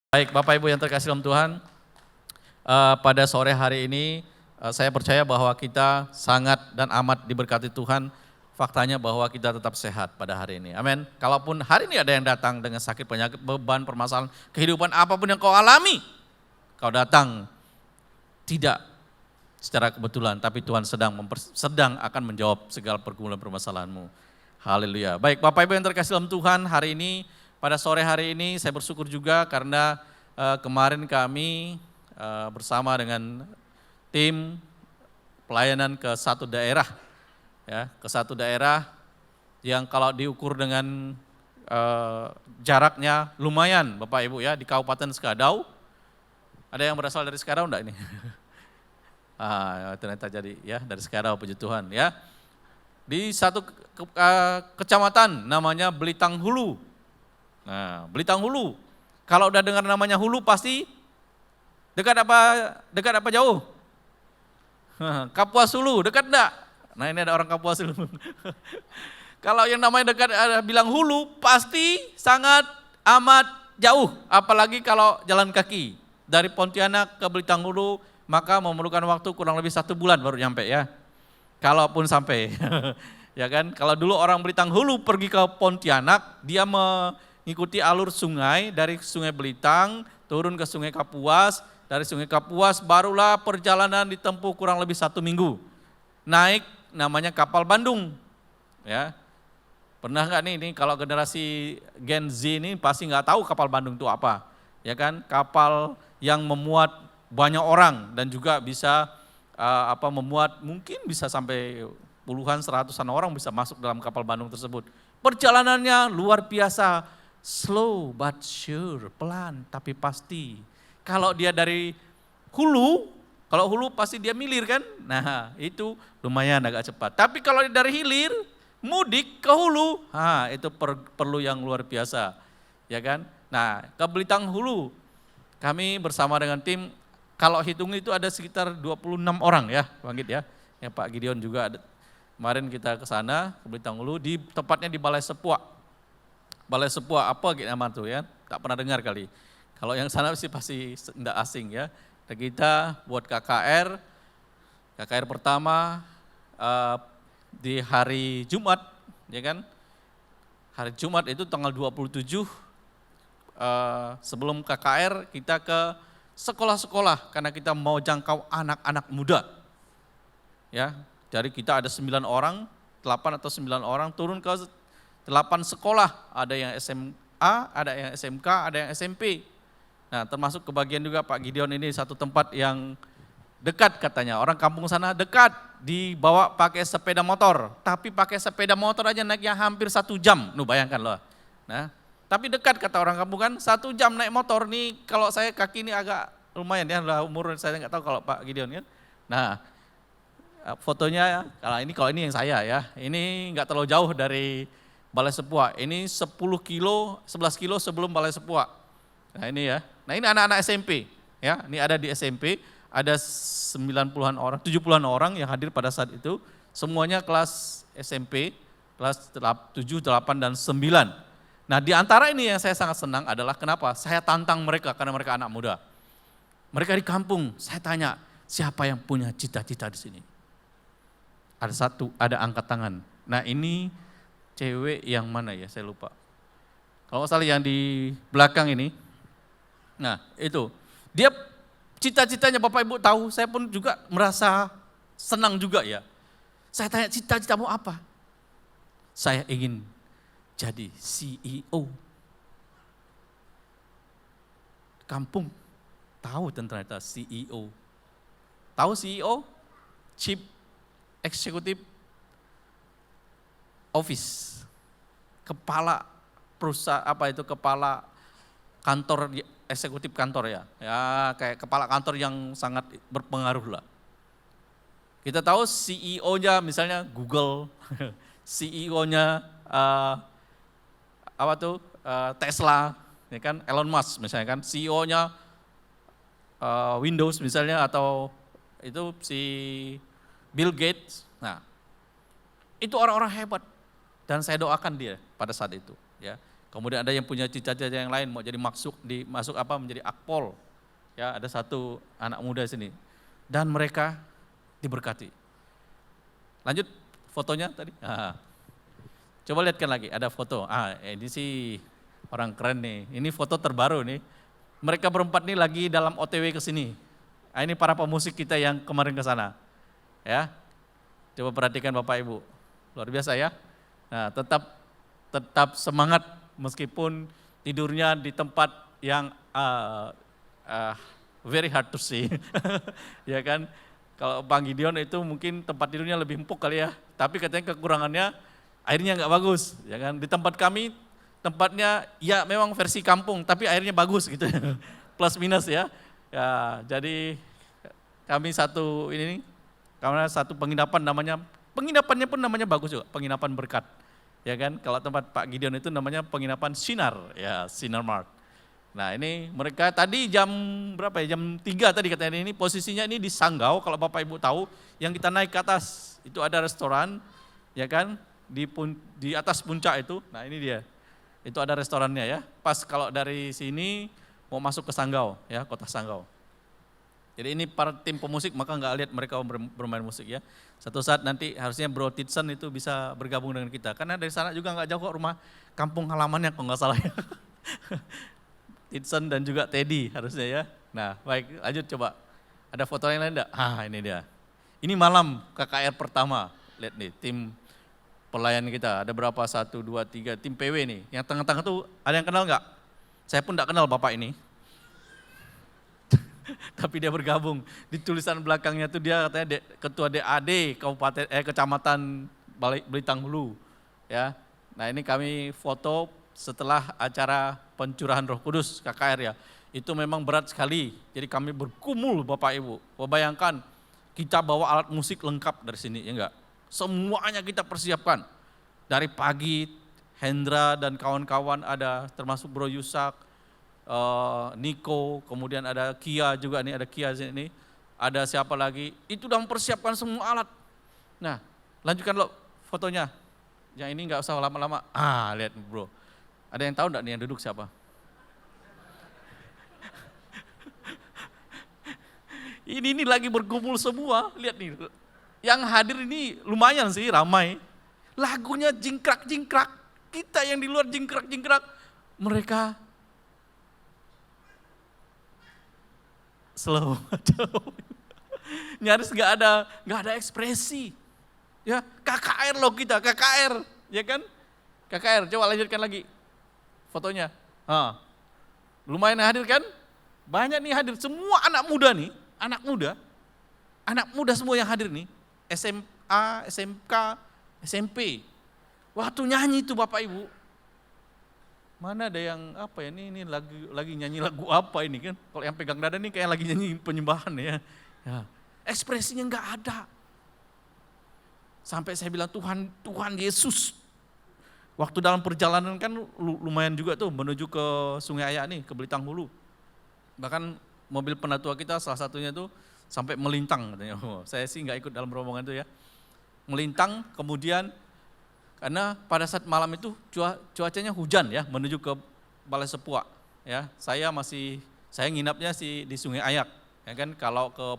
Baik, Bapak Ibu yang terkasih dalam Tuhan, pada sore hari ini saya percaya bahwa kita sangat dan amat diberkati Tuhan. Faktanya bahwa kita tetap sehat pada hari ini. Amin. Kalaupun hari ini ada yang datang dengan sakit, penyakit, beban, permasalahan, kehidupan apapun yang kau alami, kau datang tidak secara kebetulan, tapi Tuhan sedang akan menjawab segala pergumulan permasalahanmu. Haleluya. Baik, Bapak Ibu yang terkasih dalam Tuhan, hari ini pada sore hari ini saya bersyukur juga karena kemarin kami bersama dengan tim pelayanan ke satu daerah, ya, ke satu daerah yang kalau diukur dengan jaraknya lumayan, Bapak Ibu ya, di Kabupaten Sekadau. Ada yang berasal dari Sekadau enggak ini? Ternyata jadi ya dari Sekadau, puji Tuhan ya. Di satu kecamatan namanya Belitang Hulu. Nah, Belitang Hulu. Kalau udah dengar namanya Hulu pasti dekat apa jauh? Kapuas Hulu, dekat enggak? Nah, ini ada orang Kapuas Hulu. Kalau yang namanya dekat bilang Hulu pasti sangat amat jauh, apalagi kalau jalan kaki. Dari Pontianak ke Belitang Hulu maka memerlukan waktu kurang lebih 1 bulan baru nyampe ya. Kalaupun sampai. Ya kan, kalau dulu orang Belitang Hulu pergi ke Pontianak, dia mengikuti alur sungai dari Sungai Belitang turun ke Sungai Kapuas, dari Sungai Kapuas barulah perjalanan ditempuh kurang lebih 1 minggu. Naik namanya kapal Bandung. Ya. Pernah nggak nih kalau generasi Gen Z ini pasti nggak tahu kapal Bandung itu apa. Ya kan, kapal yang memuat banyak orang dan juga bisa memuat mungkin bisa sampai puluhan, seratusan orang bisa masuk dalam kapal Bandung tersebut. Perjalanannya luar biasa, slow but sure, pelan tapi pasti. Kalau dia dari hulu, kalau hulu pasti dia milir kan, nah itu lumayan agak cepat. Tapi kalau dari hilir, mudik ke hulu, itu perlu yang luar biasa, ya kan. Nah ke Belitang Hulu, kami bersama dengan tim, kalau hitung itu ada sekitar 26 orang ya, Bang Gid ya. Yang Pak Gideon juga ada. Kemarin kita ke sana, ke Belitang Hulu, tepatnya di Balai Sepuak. Balai Sepuak apa gitu nama tuh ya, tak pernah dengar kali. Kalau yang sana sih pasti tidak asing ya. Dan kita buat KKR pertama di hari Jumat, ya kan. Hari Jumat itu tanggal 27, sebelum KKR kita ke sekolah-sekolah karena kita mau jangkau anak-anak muda. Ya, jadi kita ada 9 orang, 8 atau 9 orang turun ke 8 sekolah, ada yang SMA, ada yang SMK, ada yang SMP. Nah, termasuk kebagian juga Pak Gideon ini satu tempat yang dekat katanya, orang kampung sana dekat, dibawa pakai sepeda motor, tapi pakai sepeda motor aja naiknya hampir 1 jam, bayangkan loh. Nah, tapi dekat kata orang kampung kan, 1 jam naik motor nih, kalau saya kaki ini agak lumayan ya, lah umur saya nggak tahu kalau Pak Gideon kan. Nah, fotonya kalau ini yang saya ya, ini nggak terlalu jauh dari Balai Sepuak, ini 11 kilo sebelum Balai Sepuak. Nah ini ya, nah ini anak-anak SMP ya, ini ada di SMP, ada 90-an orang, 70-an orang yang hadir pada saat itu, semuanya kelas SMP, kelas 7, 8, dan 9. Nah di antara ini yang saya sangat senang adalah kenapa? Saya tantang mereka karena mereka anak muda. Mereka di kampung, saya tanya, siapa yang punya cita-cita di sini? Ada satu, ada angkat tangan. Nah ini cewek yang mana ya, saya lupa. Kalau nggak salah yang di belakang ini. Nah itu, dia cita-citanya Bapak Ibu tahu, saya pun juga merasa senang juga ya. Saya tanya, cita-citamu apa? Saya ingin jadi CEO. Kampung tahu ternyata CEO. Tahu CEO? Chief Executive Office. Kepala perusahaan kepala kantor, eksekutif kantor ya. Ya kayak kepala kantor yang sangat berpengaruh lah. Kita tahu CEO-nya misalnya Google, CEO-nya Tesla, ya kan, Elon Musk misalnya kan, CEO-nya Windows misalnya, atau itu si Bill Gates. Nah, itu orang-orang hebat dan saya doakan dia pada saat itu, ya. Kemudian ada yang punya cita-cita yang lain, mau jadi masuk apa menjadi akpol. Ya, ada satu anak muda sini. Dan mereka diberkati. Lanjut fotonya tadi. Coba lihatkan lagi, ada foto. Ini sih orang keren nih. Ini foto terbaru nih. Mereka berempat nih lagi dalam OTW ke sini. Ini para pemusik kita yang kemarin ke sana. Ya. Coba perhatikan Bapak Ibu. Luar biasa ya. Nah, tetap semangat meskipun tidurnya di tempat yang very hard to see. Ya kan? Kalau Bang Gideon itu mungkin tempat tidurnya lebih empuk kali ya. Tapi katanya kekurangannya airnya nggak bagus, ya kan? Di tempat kami tempatnya ya memang versi kampung, tapi airnya bagus gitu. Plus minus ya. Ya, jadi kami karena satu penginapannya pun namanya bagus juga, penginapan berkat. Ya kan? Kalau tempat Pak Gideon itu namanya penginapan Sinar, ya Sinar Mart. Nah, ini mereka tadi jam berapa ya? Jam 3 tadi katanya ini posisinya ini di Sanggau, kalau Bapak Ibu tahu, yang kita naik ke atas itu ada restoran, ya kan? Di atas puncak itu. Nah, ini dia. Itu ada restorannya ya. Pas kalau dari sini mau masuk ke Sanggau, ya, kota Sanggau. Jadi ini para tim pemusik, maka nggak lihat mereka bermain musik ya. Satu saat nanti harusnya Bro Tidson itu bisa bergabung dengan kita. Karena dari sana juga nggak jauh kok rumah kampung halamannya kalau nggak salah ya. Tidson dan juga Teddy harusnya ya. Nah baik, lanjut coba. Ada foto yang lain enggak? Ini dia. Ini malam KKR pertama. Lihat nih tim pelayan kita. Ada berapa? 1, 2, 3 tim PW nih. Yang tengah-tengah tuh ada yang kenal nggak? Saya pun enggak kenal Bapak ini. Tapi dia bergabung. Di tulisan belakangnya tuh dia katanya ketua DAD Kecamatan Belitang Hulu. Ya. Nah ini kami foto setelah acara pencurahan Roh Kudus KKR ya. Itu memang berat sekali. Jadi kami berkumul Bapak Ibu. Bayangkan kita bawa alat musik lengkap dari sini ya enggak. Semuanya kita persiapkan. Dari pagi Hendra dan kawan-kawan ada, termasuk Bro Yusak, Niko, kemudian ada Kia juga nih, ada Kia sini, ada siapa lagi, itu udah mempersiapkan semua alat. Nah, lanjutkan lo fotonya, yang ini nggak usah lama-lama. Lihat bro, ada yang tahu nggak nih yang duduk siapa? Ini lagi berkumpul semua, lihat nih, yang hadir ini lumayan sih ramai, lagunya jingkrak-jingkrak, kita yang di luar jingkrak-jingkrak, mereka slow, nyaris nggak ada ekspresi, ya KKR loh kita, KKR, ya kan, KKR. Coba lanjutkan lagi fotonya, lumayan hadir kan, banyak nih hadir, semua anak muda semua yang hadir nih, SMA, SMK, SMP, waktu nyanyi itu Bapak Ibu. Mana ada yang apa ya, ini lagi nyanyi lagu apa ini kan, kalau yang pegang dada nih kayak lagi nyanyi penyembahan ya. Ekspresinya nggak ada. Sampai saya bilang Tuhan Yesus. Waktu dalam perjalanan kan lumayan juga tuh menuju ke Sungai Ayak nih, ke Belitang Hulu. Bahkan mobil penatua kita salah satunya tuh sampai melintang katanya. Saya sih nggak ikut dalam rombongan itu ya. Melintang, kemudian karena pada saat malam itu cuacanya hujan ya, menuju ke Balai Sepuak ya. Saya nginapnya di Sungai Ayak ya kan. Kalau ke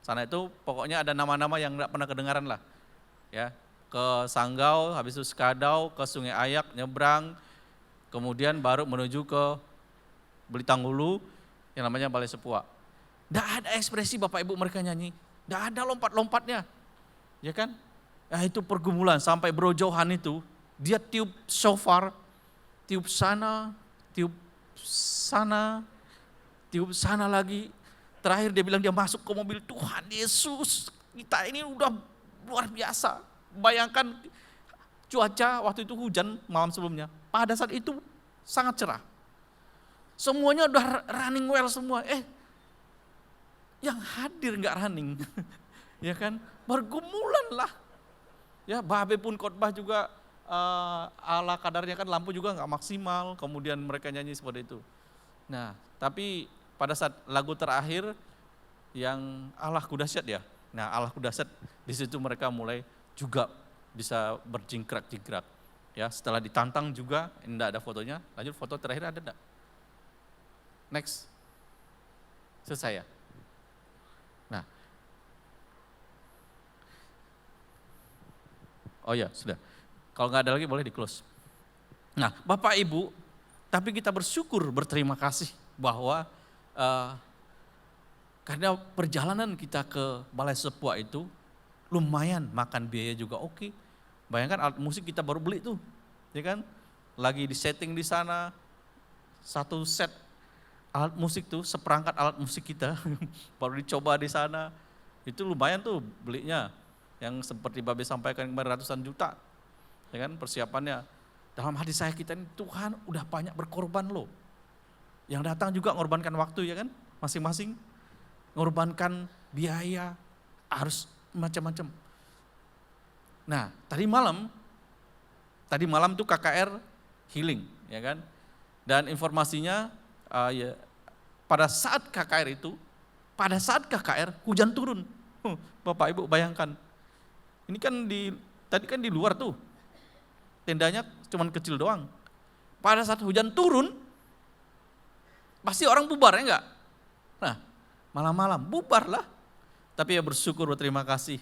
sana itu pokoknya ada nama-nama yang enggak pernah kedengaran lah ya. Ke Sanggau, habis itu Skadau, ke Sungai Ayak, nyebrang, kemudian baru menuju ke Belitang Hulu yang namanya Balai Sepuak. Enggak ada ekspresi Bapak Ibu mereka nyanyi, enggak ada lompat-lompatnya ya kan. Itu pergumulan sampai Bro Johan itu dia tiup shofar, tiup sana lagi. Terakhir dia bilang dia masuk ke mobil, Tuhan Yesus, kita ini udah luar biasa. Bayangkan cuaca waktu itu hujan malam sebelumnya, pada saat itu sangat cerah. Semuanya udah running well semua, yang hadir nggak running, ya kan, bergumulan lah. Ya, Babe pun khotbah juga ala kadarnya kan, lampu juga nggak maksimal, kemudian mereka nyanyi seperti itu. Nah, tapi pada saat lagu terakhir yang Allahku dahsyat ya. Nah, Allahku dahsyat, di situ mereka mulai juga bisa berjingkrak-jingkrak. Ya, setelah ditantang juga, enggak ada fotonya. Lanjut foto terakhir ada enggak? Next. Selesai ya. Nah. Oh ya, sudah. Kalau nggak ada lagi boleh di-close. Nah, Bapak Ibu, tapi kita bersyukur, berterima kasih bahwa karena perjalanan kita ke Balai Sepuak itu lumayan, makan biaya juga oke. Bayangkan alat musik kita baru beli tuh, ya kan? Lagi di setting di sana, satu set alat musik tuh, seperangkat alat musik kita baru dicoba di sana. Itu lumayan tuh belinya, yang seperti Babe sampaikan kemarin ratusan juta, ya kan persiapannya. Dalam hati saya kita ini Tuhan udah banyak berkorban loh. Yang datang juga mengorbankan waktu ya kan, masing-masing. Mengorbankan biaya, harus macam-macam. Nah tadi malam tuh KKR healing ya kan. Dan informasinya ya, pada saat KKR hujan turun. Bapak Ibu bayangkan. Ini kan tadi kan di luar tuh. Tendanya cuman kecil doang. Pada saat hujan turun, pasti orang bubar ya enggak? Nah, malam-malam bubar lah. Tapi ya bersyukur, berterima kasih.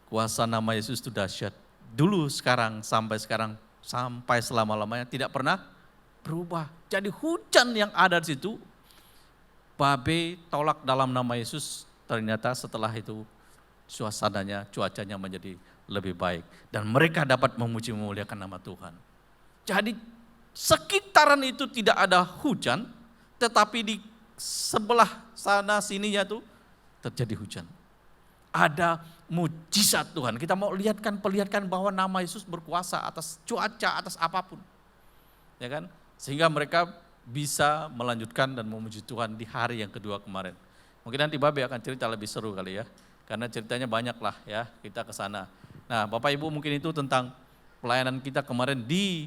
Kuasa nama Yesus itu dahsyat. Dulu, sekarang, sampai selama-lamanya tidak pernah berubah. Jadi hujan yang ada di situ, Babe tolak dalam nama Yesus, ternyata setelah itu suasananya, cuacanya menjadi lebih baik. Dan mereka dapat memuji memuliakan nama Tuhan. Jadi sekitaran itu tidak ada hujan, tetapi di sebelah sana sininya tuh terjadi hujan. Ada mujizat Tuhan. Kita mau perlihatkan bahwa nama Yesus berkuasa atas cuaca, atas apapun. Ya kan? Sehingga mereka bisa melanjutkan dan memuji Tuhan di hari yang kedua kemarin. Mungkin nanti Babe akan cerita lebih seru kali ya. Karena ceritanya banyak lah ya, kita ke sana. Nah Bapak Ibu mungkin itu tentang pelayanan kita kemarin di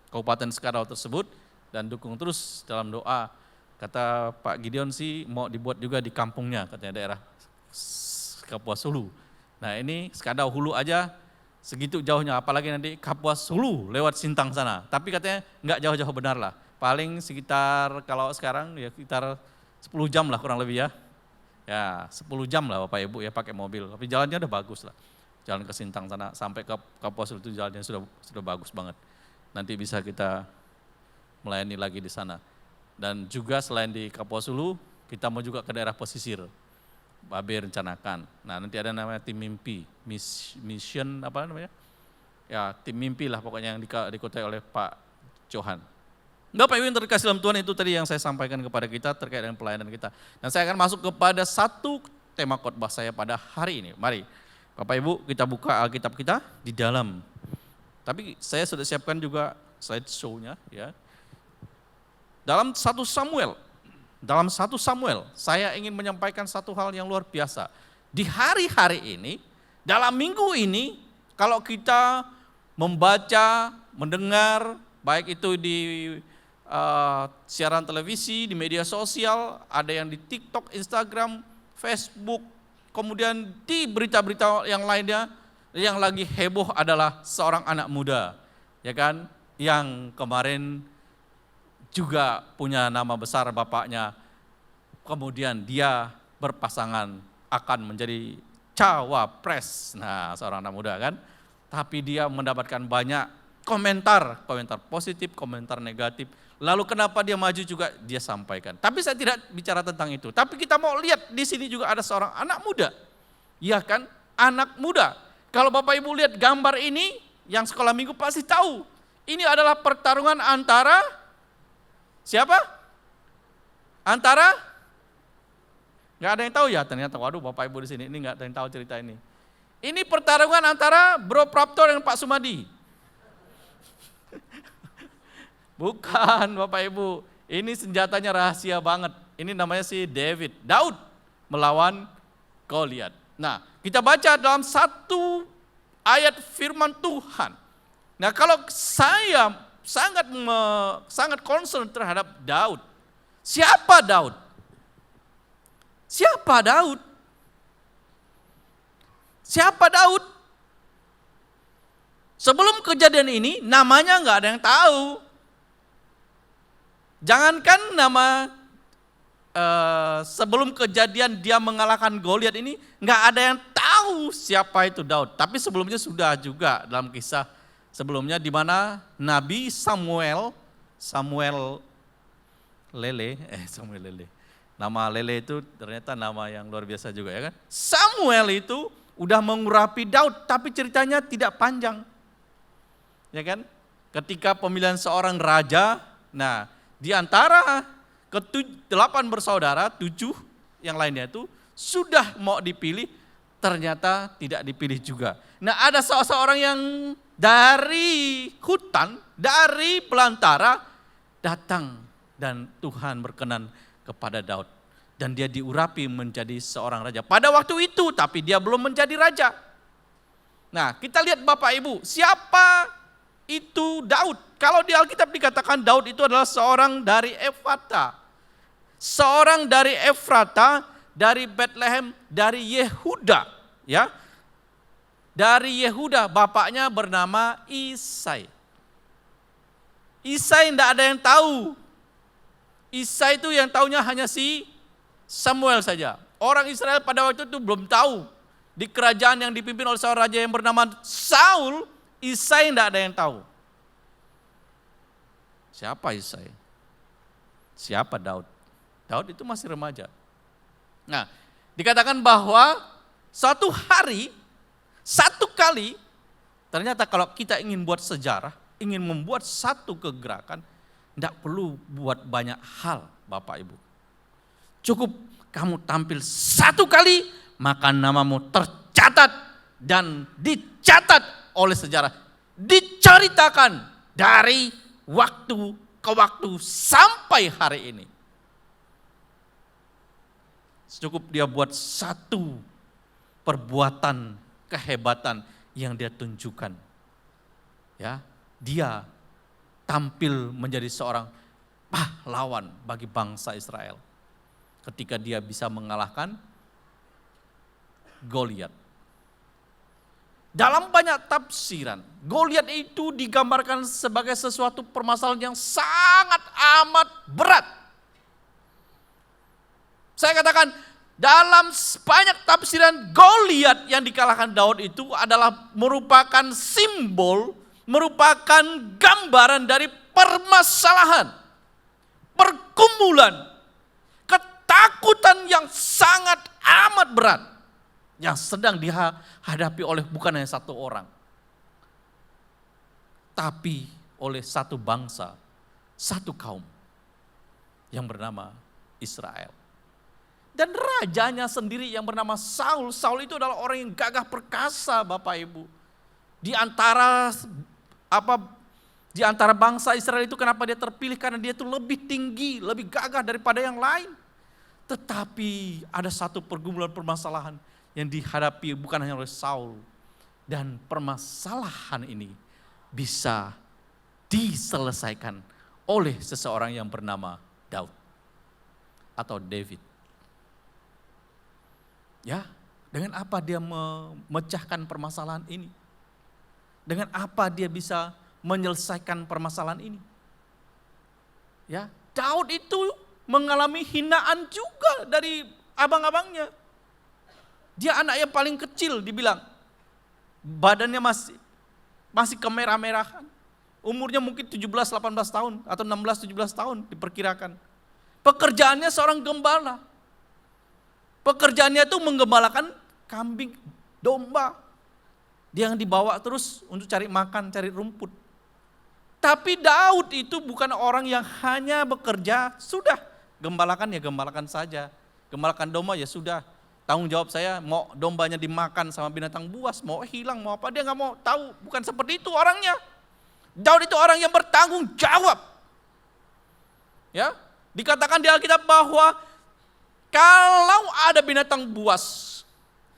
Kabupaten Sekarau tersebut. Dan dukung terus dalam doa. Kata Pak Gideon sih mau dibuat juga di kampungnya, katanya daerah Kapuas Hulu. Nah ini Sekadau Hulu aja segitu jauhnya, apalagi nanti Kapuas Hulu lewat Sintang sana. Tapi katanya enggak jauh-jauh benar lah. Paling sekitar kalau sekarang ya sekitar 10 jam lah kurang lebih ya. Ya 10 jam lah Bapak Ibu ya pakai mobil, tapi jalannya udah bagus lah. Jalan ke Sintang sana sampai ke Kapuas Hulu itu jalannya sudah bagus banget. Nanti bisa kita melayani lagi di sana. Dan juga selain di Kapuas Hulu, kita mau juga ke daerah pesisir. Babe rencanakan. Nah nanti ada namanya tim mimpi, mission apa namanya? Ya tim mimpi lah pokoknya yang dikuasai oleh Pak Johan. Bapak Ibu yang terkasih dalam Tuhan, itu tadi yang saya sampaikan kepada kita terkait dengan pelayanan kita. Dan saya akan masuk kepada satu tema khotbah saya pada hari ini. Mari Bapak Ibu kita buka Alkitab kita di dalam. Tapi saya sudah siapkan juga slide show-nya ya. Dalam 1 Samuel, saya ingin menyampaikan satu hal yang luar biasa. Di hari-hari ini, dalam minggu ini, kalau kita membaca, mendengar, baik itu di siaran televisi, di media sosial, ada yang di TikTok, Instagram, Facebook, kemudian di berita-berita yang lainnya, yang lagi heboh adalah seorang anak muda, ya kan, yang kemarin juga punya nama besar bapaknya, kemudian dia berpasangan akan menjadi cawapres. Nah seorang anak muda kan, tapi dia mendapatkan banyak komentar positif, komentar negatif. Lalu kenapa dia maju juga dia sampaikan. Tapi saya tidak bicara tentang itu. Tapi kita mau lihat di sini juga ada seorang anak muda. Ya kan, anak muda. Kalau Bapak Ibu lihat gambar ini, yang sekolah minggu pasti tahu. Ini adalah pertarungan antara siapa? Antara? Nggak ada yang tahu ya ternyata. Waduh Bapak Ibu di sini ini nggak ada yang tahu cerita ini. Ini pertarungan antara Bro Prapto dan Pak Sumadi. Bukan Bapak Ibu, ini senjatanya rahasia banget. Ini namanya si Daud melawan Goliat. Nah kita baca dalam satu ayat firman Tuhan. Nah kalau saya sangat concern terhadap Daud. Siapa Daud? Siapa Daud? Siapa Daud? Sebelum kejadian ini namanya nggak ada yang tahu. Jangankan nama sebelum kejadian dia mengalahkan Goliat ini, nggak ada yang tahu siapa itu Daud. Tapi sebelumnya sudah juga dalam kisah sebelumnya di mana Nabi Samuel Lele. Nama Lele itu ternyata nama yang luar biasa juga ya kan. Samuel itu udah mengurapi Daud, tapi ceritanya tidak panjang. Ya kan? Ketika pemilihan seorang raja, nah di antara 8 bersaudara, 7 yang lainnya itu sudah mau dipilih, ternyata tidak dipilih juga. Nah ada seorang yang dari hutan, dari belantara datang dan Tuhan berkenan kepada Daud. Dan dia diurapi menjadi seorang raja. Pada waktu itu, tapi dia belum menjadi raja. Nah kita lihat Bapak Ibu, siapa itu Daud? Kalau di Alkitab dikatakan Daud itu adalah seorang dari Efrata. Seorang dari Efrata, dari Bethlehem, dari Yehuda. Ya, dari Yehuda, bapaknya bernama Isai. Isai tidak ada yang tahu. Isai itu yang tahunya hanya si Samuel saja. Orang Israel pada waktu itu belum tahu. Di kerajaan yang dipimpin oleh seorang raja yang bernama Saul, Isai tidak ada yang tahu. Siapa Isai? Siapa Daud? Daud itu masih remaja. Nah, dikatakan bahwa suatu hari, satu kali, ternyata kalau kita ingin buat sejarah, ingin membuat satu kegerakan, tidak perlu buat banyak hal Bapak Ibu. Cukup kamu tampil satu kali, maka namamu tercatat dan dicatat oleh sejarah. Diceritakan dari waktu ke waktu sampai hari ini. Cukup dia buat satu perbuatan kehebatan yang dia tunjukkan. Ya, dia tampil menjadi seorang pahlawan bagi bangsa Israel. Ketika dia bisa mengalahkan Goliat. Dalam banyak tafsiran, Goliat itu digambarkan sebagai sesuatu permasalahan yang sangat amat berat. Saya katakan, dalam banyak tafsiran Goliat yang dikalahkan Daud itu adalah merupakan simbol, merupakan gambaran dari permasalahan, pergumulan, ketakutan yang sangat amat berat yang sedang dihadapi oleh bukan hanya satu orang, tapi oleh satu bangsa, satu kaum yang bernama Israel. Dan rajanya sendiri yang bernama Saul. Saul itu adalah orang yang gagah perkasa Bapak Ibu. Di antara bangsa Israel itu kenapa dia terpilih? Karena dia itu lebih tinggi, lebih gagah daripada yang lain. Tetapi ada satu pergumulan permasalahan yang dihadapi bukan hanya oleh Saul. Dan permasalahan ini bisa diselesaikan oleh seseorang yang bernama Daud atau David. Ya, dengan apa dia memecahkan permasalahan ini? Dengan apa dia bisa menyelesaikan permasalahan ini? Ya, Daud itu mengalami hinaan juga dari abang-abangnya. Dia anak yang paling kecil dibilang. Badannya masih kemerah-merahan. Umurnya mungkin 17-18 tahun atau 16-17 tahun diperkirakan. Pekerjaannya seorang gembala. Pekerjaannya itu menggembalakan kambing, domba. Dia yang dibawa terus untuk cari makan, cari rumput. Tapi Daud itu bukan orang yang hanya bekerja, sudah. Gembalakan ya gembalakan saja. Gembalakan domba ya sudah. Tanggung jawab saya, mau dombanya dimakan sama binatang buas, mau hilang, mau apa, dia gak mau tahu. Bukan seperti itu orangnya. Daud itu orang yang bertanggung jawab. Ya, dikatakan di Alkitab bahwa kalau ada binatang buas,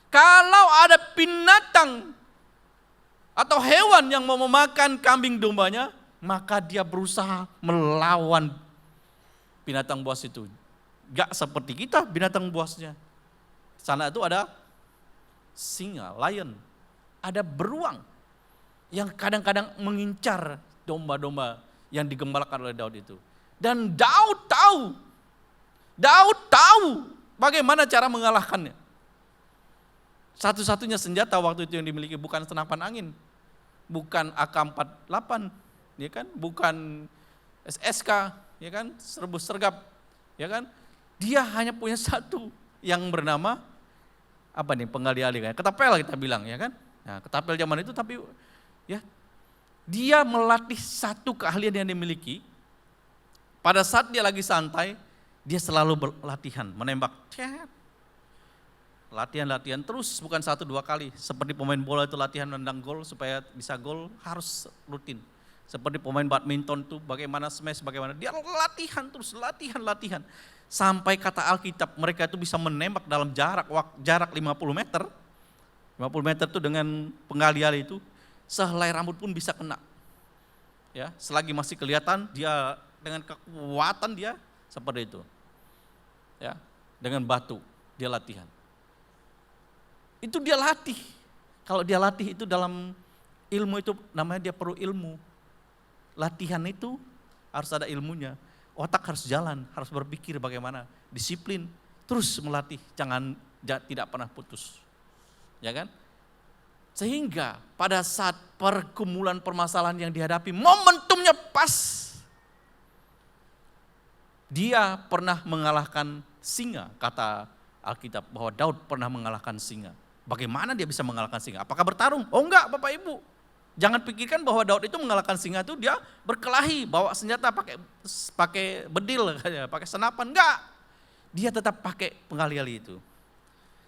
kalau ada binatang atau hewan yang mau memakan kambing dombanya, maka dia berusaha melawan binatang buas itu. Gak seperti kita binatang buasnya. Sana itu ada singa, lion, ada beruang yang kadang-kadang mengincar domba-domba yang digembalakan oleh Daud itu. Dan Daud tahu bagaimana cara mengalahkannya. Satu-satunya senjata waktu itu yang dimiliki bukan senapan angin, bukan AK-48, ya kan? Bukan SSK, ya kan? Serbus sergap, ya kan? Dia hanya punya satu yang bernama apa nih, penggali alih, ketapel kita bilang, ya kan? Nah, ketapel zaman itu, tapi ya dia melatih satu keahlian yang dimiliki. Pada saat dia lagi santai, dia selalu berlatihan menembak. Latihan terus, bukan 1-2 kali. Seperti pemain bola itu latihan nendang gol, supaya bisa gol harus rutin. Seperti pemain badminton itu bagaimana smash, bagaimana. Dia latihan terus, latihan. Sampai kata Alkitab mereka itu bisa menembak dalam jarak 50 meter. 50 meter itu dengan penggali itu, sehelai rambut pun bisa kena. Ya, selagi masih kelihatan dia dengan kekuatan dia seperti itu. Ya, dengan batu dia latihan. Itu dia latih. Kalau dia latih itu dalam ilmu itu namanya dia perlu ilmu. Latihan itu harus ada ilmunya. Otak harus jalan, harus berpikir bagaimana, disiplin, terus melatih, tidak pernah putus. Ya kan? Sehingga pada saat pergumulan permasalahan yang dihadapi, momentumnya pas. Dia pernah mengalahkan singa, kata Alkitab bahwa Daud pernah mengalahkan singa. Bagaimana dia bisa mengalahkan singa? Apakah bertarung? Oh enggak, Bapak Ibu. Jangan pikirkan bahwa Daud itu mengalahkan singa itu dia berkelahi, bawa senjata pakai bedil, pakai senapan. Enggak. Dia tetap pakai penggali-gali itu.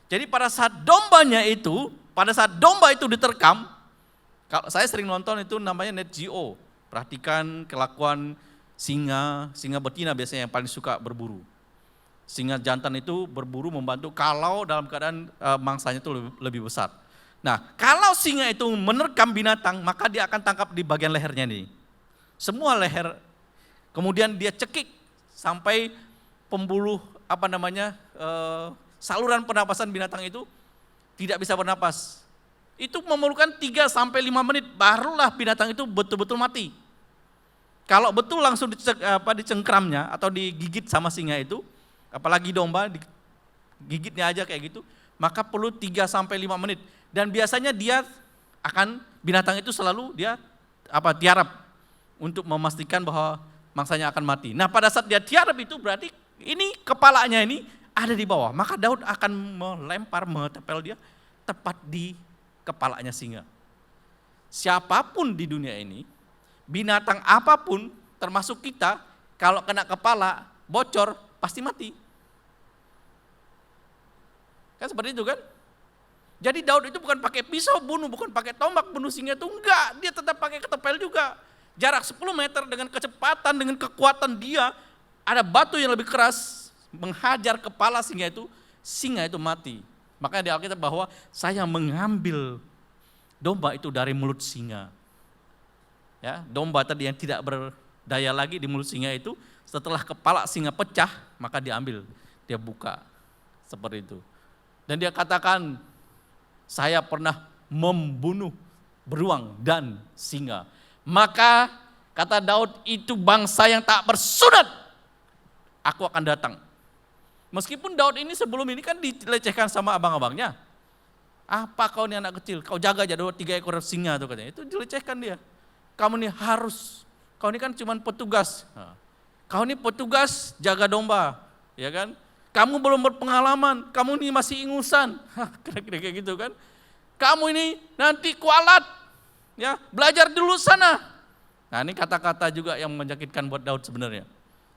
Jadi pada saat domba itu diterkam, kalau saya sering nonton itu namanya Net Geo. Perhatikan kelakuan singa betina biasanya yang paling suka berburu. Singa jantan itu berburu membantu kalau dalam keadaan mangsanya itu lebih besar. Nah, kalau singa itu menerkam binatang, maka dia akan tangkap di bagian lehernya nih. Semua leher. Kemudian dia cekik sampai pembuluh saluran pernapasan binatang itu tidak bisa bernapas. Itu memerlukan 3-5 menit barulah binatang itu betul-betul mati. Kalau betul langsung dicengkramnya atau digigit sama singa itu, apalagi domba digigitnya aja kayak gitu, maka perlu 3-5 menit. Dan biasanya binatang itu selalu tiarap untuk memastikan bahwa mangsanya akan mati. Nah, pada saat dia tiarap itu berarti ini kepalanya ini ada di bawah. Maka Daud akan menetepel dia tepat di kepalanya singa. Siapapun di dunia ini, binatang apapun termasuk kita, kalau kena kepala bocor pasti mati. Kan seperti itu kan? Jadi Daud itu bukan pakai pisau bunuh, bukan pakai tombak bunuh singa itu, enggak. Dia tetap pakai ketapel juga. Jarak 10 meter dengan kecepatan, dengan kekuatan dia, ada batu yang lebih keras menghajar kepala singa itu mati. Makanya di Alkitab bahwa saya mengambil domba itu dari mulut singa. Ya, domba tadi yang tidak berdaya lagi di mulut singa itu, setelah kepala singa pecah, maka diambil, dia buka seperti itu. Dan dia katakan, saya pernah membunuh beruang dan singa. Maka kata Daud, itu bangsa yang tak bersunat, aku akan datang. Meskipun Daud ini sebelum ini kan dilecehkan sama abang-abangnya. Apa kau ini anak kecil, kau jaga aja 3 ekor singa tuh katanya. Itu dilecehkan dia. Kamu ini kau ini kan cuma petugas. Kau ini petugas jaga domba, ya kan? Kamu belum berpengalaman, kamu ini masih ingusan. Kira-kira kayak gitu kan. Kamu ini nanti kualat, ya, belajar dulu sana. Nah, ini kata-kata juga yang menyakitkan buat Daud sebenarnya.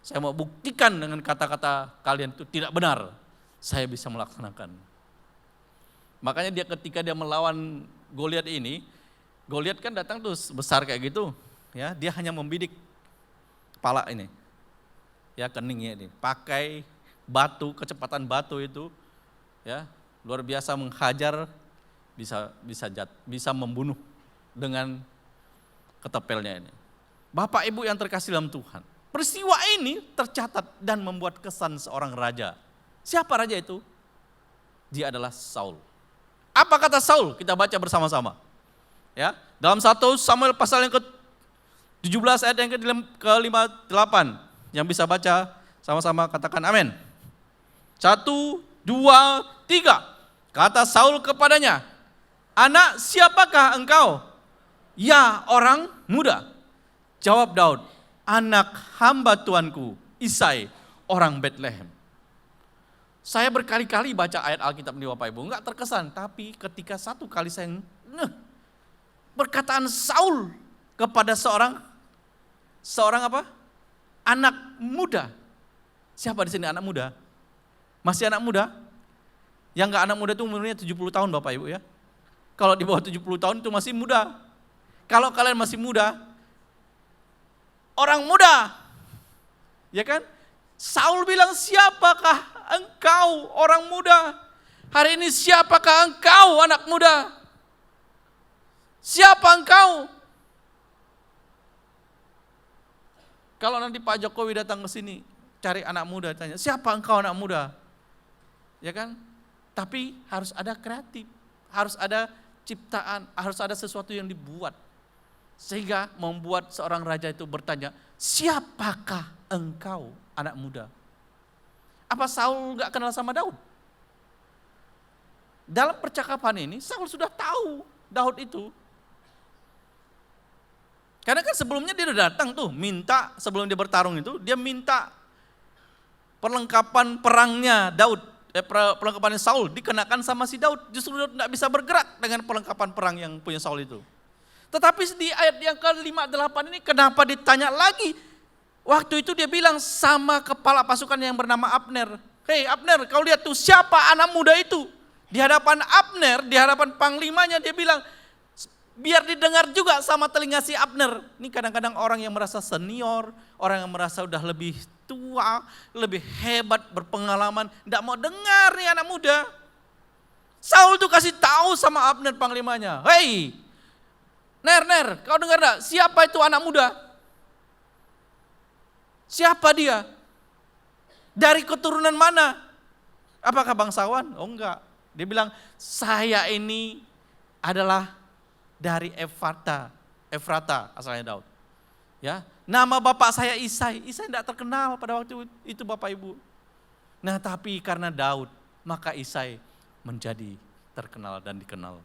Saya mau buktikan dengan kata-kata kalian itu tidak benar. Saya bisa melaksanakan. Makanya ketika dia melawan Goliat ini, Goliat kan datang tuh besar kayak gitu, ya, dia hanya membidik kepala ini. Ya, keningnya ini, pakai batu, kecepatan batu itu, ya, luar biasa menghajar, bisa membunuh dengan ketapelnya ini. Bapak Ibu yang terkasih dalam Tuhan, peristiwa ini tercatat dan membuat kesan seorang raja. Siapa raja itu? Dia adalah Saul. Apa kata Saul? Kita baca bersama-sama. Ya, dalam 1 Samuel pasal yang ke-17 ayat yang ke-58. Yang bisa baca sama-sama katakan amin. 1, 2, 3. Kata Saul kepadanya, "Anak siapakah engkau?" "Ya, orang muda." Jawab Daud, "Anak hamba tuanku, Isai, orang Betlehem." Saya berkali-kali baca ayat Alkitab ini Bapak Ibu, enggak terkesan, tapi ketika satu kali saya perkataan Saul kepada seorang apa? Anak muda. Siapa di sini anak muda? Masih anak muda? Yang enggak anak muda itu umurnya 70 tahun Bapak Ibu ya. Kalau di bawah 70 tahun itu masih muda. Kalau kalian masih muda, orang muda. Ya kan? Saul bilang, "Siapakah engkau orang muda? Hari ini siapakah engkau anak muda? Siapa engkau?" Kalau nanti Pak Jokowi datang ke sini, cari anak muda, tanya, "Siapa engkau anak muda?" Ya kan? Tapi harus ada kreatif, harus ada ciptaan, harus ada sesuatu yang dibuat. Sehingga membuat seorang raja itu bertanya, "Siapakah engkau anak muda?" Apa Saul enggak kenal sama Daud? Dalam percakapan ini Saul sudah tahu Daud itu. Karena kan sebelumnya dia udah datang tuh, minta sebelum dia bertarung itu, dia minta perlengkapan perangnya Daud, perlengkapan Saul dikenakan sama si Daud. Justru Daud enggak bisa bergerak dengan perlengkapan perang yang punya Saul itu. Tetapi di ayat yang ke-58 ini kenapa ditanya lagi? Waktu itu dia bilang sama kepala pasukan yang bernama Abner, "Hei Abner, kau lihat tuh siapa anak muda itu?" Di hadapan Abner, di hadapan panglimanya dia bilang, biar didengar juga sama telinga si Abner. Ini kadang-kadang orang yang merasa senior, orang yang merasa udah lebih tua, lebih hebat, berpengalaman, enggak mau dengar nih anak muda. Saul tuh kasih tahu sama Abner panglimanya, "Hei, Ner, kau dengar enggak? Siapa itu anak muda? Siapa dia? Dari keturunan mana? Apakah bangsawan?" Oh enggak. Dia bilang, "Saya ini adalah dari Efrata asalnya Daud. Ya, nama bapak saya Isai tidak terkenal pada waktu itu Bapak Ibu. Nah tapi karena Daud, maka Isai menjadi terkenal dan dikenal.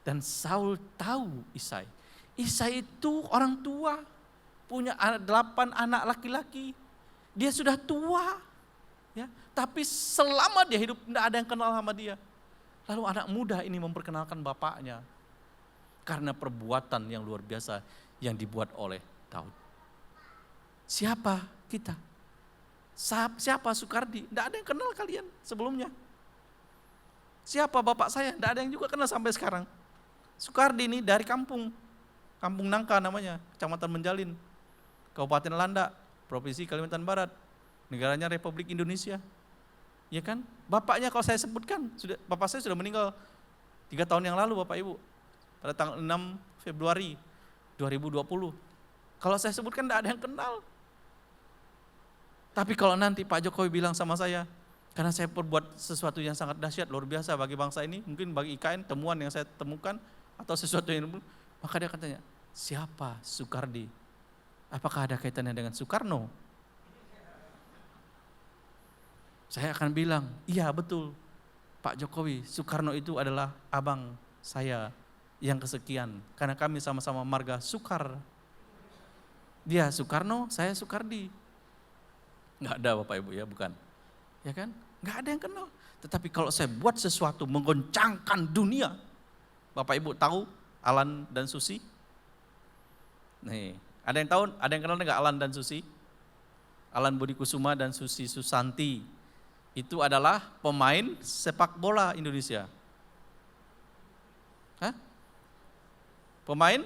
Dan Saul tahu Isai. Isai itu orang tua, punya 8 anak laki-laki. Dia sudah tua, ya. Tapi selama dia hidup tidak ada yang kenal sama dia. Lalu anak muda ini memperkenalkan bapaknya. Karena perbuatan yang luar biasa yang dibuat oleh Daud. Siapa kita? Siapa Soekardi? Tidak ada yang kenal kalian sebelumnya. Siapa bapak saya? Tidak ada yang juga kenal sampai sekarang. Soekardi ini dari Kampung Nangka namanya, Kecamatan Menjalin, Kabupaten Landak, Provinsi Kalimantan Barat, negaranya Republik Indonesia. Ya kan? Bapaknya kalau saya sebutkan, bapak saya sudah meninggal 3 tahun yang lalu Bapak Ibu. Pada tanggal 6 Februari 2020. Kalau saya sebutkan tidak ada yang kenal. Tapi kalau nanti Pak Jokowi bilang sama saya, karena saya perbuat sesuatu yang sangat dahsyat, luar biasa bagi bangsa ini, mungkin bagi IKN temuan yang saya temukan, atau sesuatu yang, maka dia akan tanya, siapa Soekardi? Apakah ada kaitannya dengan Soekarno? Saya akan bilang, iya betul Pak Jokowi, Soekarno itu adalah abang saya yang kesekian, karena kami sama-sama marga Sukar. Dia Soekarno, saya Soekardi. Enggak ada Bapak Ibu ya, bukan. Ya kan? Enggak ada yang kenal. Tetapi kalau saya buat sesuatu menggoncangkan dunia, Bapak Ibu tahu Alan dan Susi? Nih, ada yang tahu, ada yang kenal enggak Alan dan Susi? Alan Budi Kusuma dan Susi Susanti. Itu adalah pemain sepak bola Indonesia. Hah? Pemain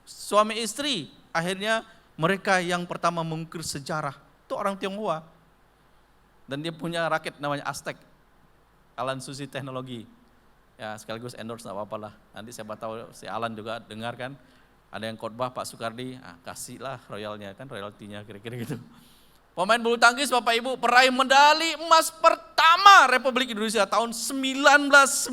suami istri, akhirnya mereka yang pertama mengukir sejarah, itu orang Tionghoa. Dan dia punya raket namanya Aztec, Alan Susi Teknologi. Ya sekaligus endorse gak apa-apa lah. Nanti siapa tahu si Alan juga dengar kan, ada yang khotbah Pak Soekardi, kasihlah royalnya kan, royaltinya kira-kira gitu. Pemain bulu tangkis Bapak Ibu peraih medali emas pertama Republik Indonesia tahun 1992.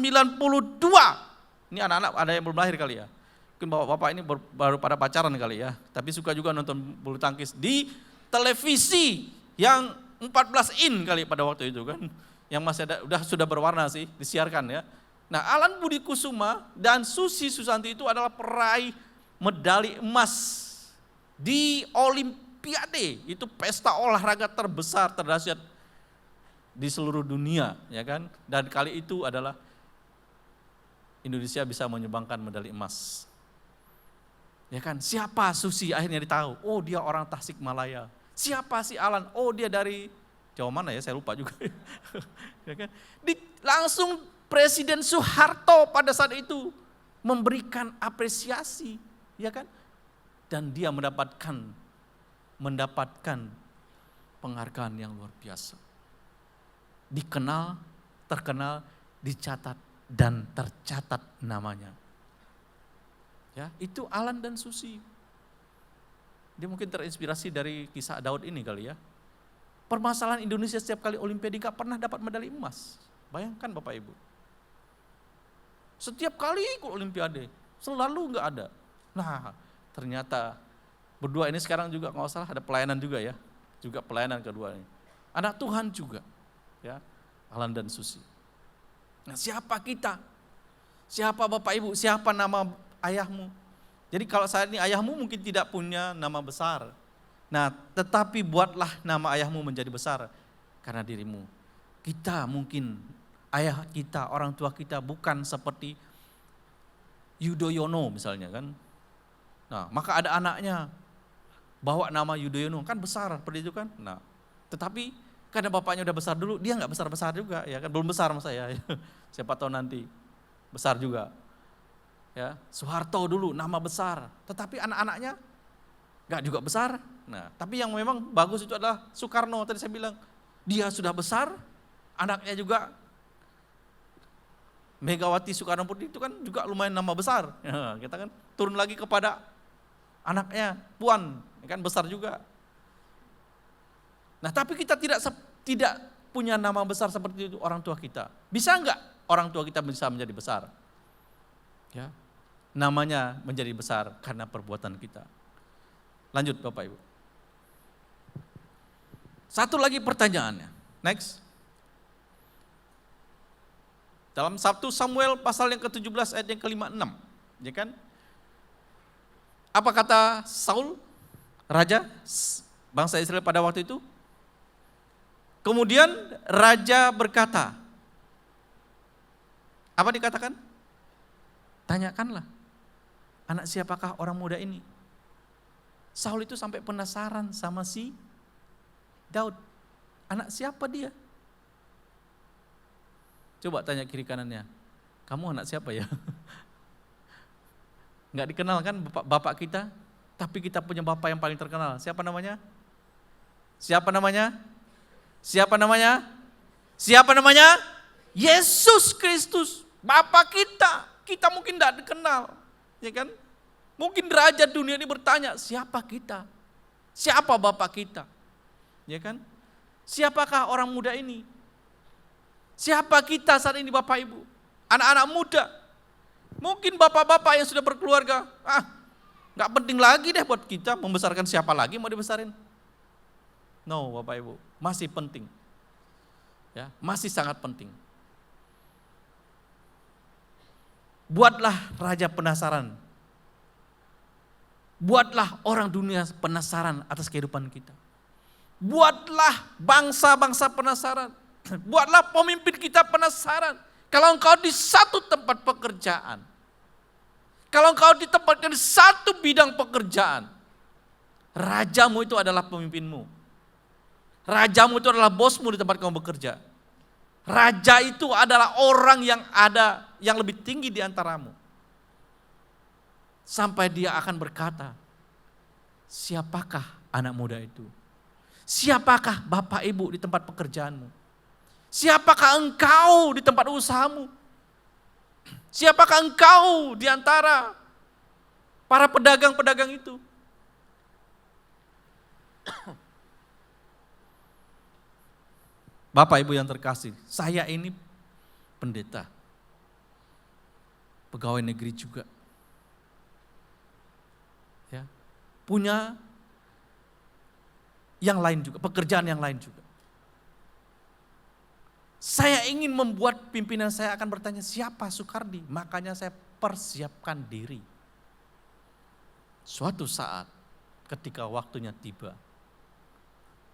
Ini anak-anak ada yang belum lahir kali ya. Mungkin bapak-bapak ini baru pada pacaran kali ya. Tapi suka juga nonton bulu tangkis di televisi yang 14 in kali pada waktu itu kan. Yang masih ada, sudah berwarna sih, disiarkan ya. Nah, Alan Budi Kusuma dan Susi Susanti itu adalah peraih medali emas di Olimpiade. Itu pesta olahraga terbesar, terdahsyat di seluruh dunia, ya kan? Dan kali itu adalah Indonesia bisa menyumbangkan medali emas. Ya kan? Siapa Susi akhirnya ditahu? Oh, dia orang Tasikmalaya. Siapa si Alan? Oh, dia dari Jawa mana ya? Saya lupa juga. Ya kan? Langsung Presiden Soeharto pada saat itu memberikan apresiasi, ya kan? Dan dia mendapatkan penghargaan yang luar biasa. Dikenal, terkenal, dicatat dan tercatat namanya. Ya, itu Alan dan Susi. Dia mungkin terinspirasi dari kisah Daud ini kali ya. Permasalahan Indonesia setiap kali Olimpiade gak pernah dapat medali emas. Bayangkan Bapak Ibu. Setiap kali ikut Olimpiade, selalu gak ada. Nah, ternyata berdua ini sekarang juga kalau salah ada pelayanan juga ya. Juga pelayanan kedua ini. Anak Tuhan juga. Ya, Alan dan Susi. Nah, siapa kita? Siapa Bapak Ibu? Siapa nama ayahmu? Jadi kalau saat ini ayahmu mungkin tidak punya nama besar. Nah, tetapi buatlah nama ayahmu menjadi besar karena dirimu. Kita mungkin, ayah kita, orang tua kita bukan seperti Yudhoyono misalnya kan. Nah, maka ada anaknya bawa nama Yudhoyono, kan besar seperti itu kan. Nah, tetapi karena bapaknya udah besar dulu, dia nggak besar-besar juga ya kan, belum besar sama saya. Siapa tahu nanti besar juga. Ya, Soeharto dulu nama besar, tetapi anak-anaknya nggak juga besar. Nah, tapi yang memang bagus itu adalah Soekarno, tadi saya bilang. Dia sudah besar, anaknya juga Megawati Soekarno Putri itu kan juga lumayan nama besar. Ya, kita kan turun lagi kepada anaknya Puan, kan besar juga. Nah, tapi kita tidak punya nama besar seperti itu orang tua kita. Bisa enggak orang tua kita bisa menjadi besar? Ya, namanya menjadi besar karena perbuatan kita. Lanjut Bapak Ibu. Satu lagi pertanyaannya. Next. Dalam 1 Samuel pasal yang ke-17 ayat yang ke-5-6. Ya kan? Apa kata Saul, raja bangsa Israel pada waktu itu? Kemudian raja berkata, apa dikatakan? Tanyakanlah, anak siapakah orang muda ini? Saul itu sampai penasaran sama si Daud. Anak siapa dia? Coba tanya kiri kanannya, kamu anak siapa ya? Enggak dikenal kan bapak kita, tapi kita punya bapak yang paling terkenal. Siapa namanya? Siapa namanya? Siapa namanya? Siapa namanya? Yesus Kristus, Bapak kita. Kita mungkin tidak dikenal, ya kan? Mungkin raja dunia ini bertanya, siapa kita? Siapa Bapak kita? Ya kan? Siapakah orang muda ini? Siapa kita saat ini Bapak Ibu? Anak-anak muda. Mungkin bapak-bapak yang sudah berkeluarga, nggak penting lagi deh buat kita membesarkan siapa lagi mau dibesarin. No Bapak Ibu, masih penting. Ya, masih sangat penting. Buatlah raja penasaran. Buatlah orang dunia penasaran atas kehidupan kita. Buatlah bangsa-bangsa penasaran. Buatlah pemimpin kita penasaran. Kalau engkau di satu tempat pekerjaan, kalau engkau ditempatkan di satu bidang pekerjaan, rajamu itu adalah pemimpinmu. Rajamu itu adalah bosmu di tempat kamu bekerja. Raja itu adalah orang yang ada, yang lebih tinggi di antaramu. Sampai dia akan berkata, siapakah anak muda itu? Siapakah bapak ibu di tempat pekerjaanmu? Siapakah engkau di tempat usahamu? Siapakah engkau di antara para pedagang-pedagang itu? Bapak Ibu yang terkasih, saya ini pendeta, pegawai negeri juga. Ya, punya yang lain juga, pekerjaan yang lain juga. Saya ingin membuat pimpinan saya akan bertanya, siapa Soekardi? Makanya saya persiapkan diri. Suatu saat ketika waktunya tiba,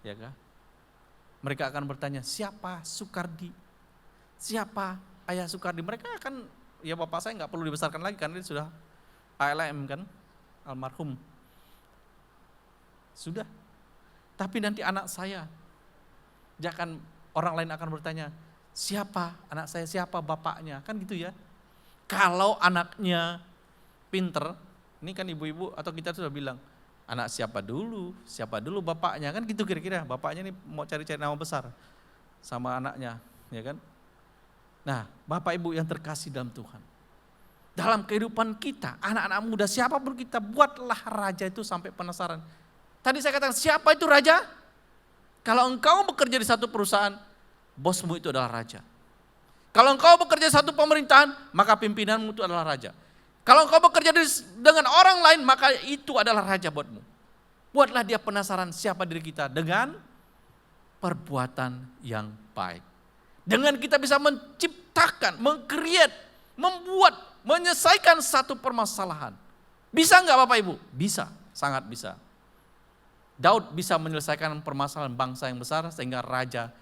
ya kan? Mereka akan bertanya, siapa Soekardi? Siapa ayah Soekardi? Mereka akan, ya bapak saya nggak perlu dibesarkan lagi karena dia sudah ALM kan, almarhum. Sudah. Tapi nanti anak saya, orang lain akan bertanya, siapa anak saya, siapa bapaknya, kan gitu ya. Kalau anaknya pinter, ini kan ibu-ibu atau kita sudah bilang, anak siapa dulu bapaknya, kan gitu kira-kira. Bapaknya ini mau cari-cari nama besar sama anaknya, ya kan. Nah, Bapak Ibu yang terkasih dalam Tuhan, dalam kehidupan kita, anak-anak muda siapapun kita, buatlah raja itu sampai penasaran. Tadi saya katakan, siapa itu raja? Kalau engkau bekerja di satu perusahaan, bosmu itu adalah raja. Kalau engkau bekerja di satu pemerintahan, maka pimpinanmu itu adalah raja. Kalau engkau bekerja dengan orang lain, maka itu adalah raja buatmu. Buatlah dia penasaran siapa diri kita dengan perbuatan yang baik. Dengan kita bisa menciptakan, membuat, menyelesaikan satu permasalahan. Bisa enggak Bapak Ibu? Bisa, sangat bisa. Daud bisa menyelesaikan permasalahan bangsa yang besar sehingga Raja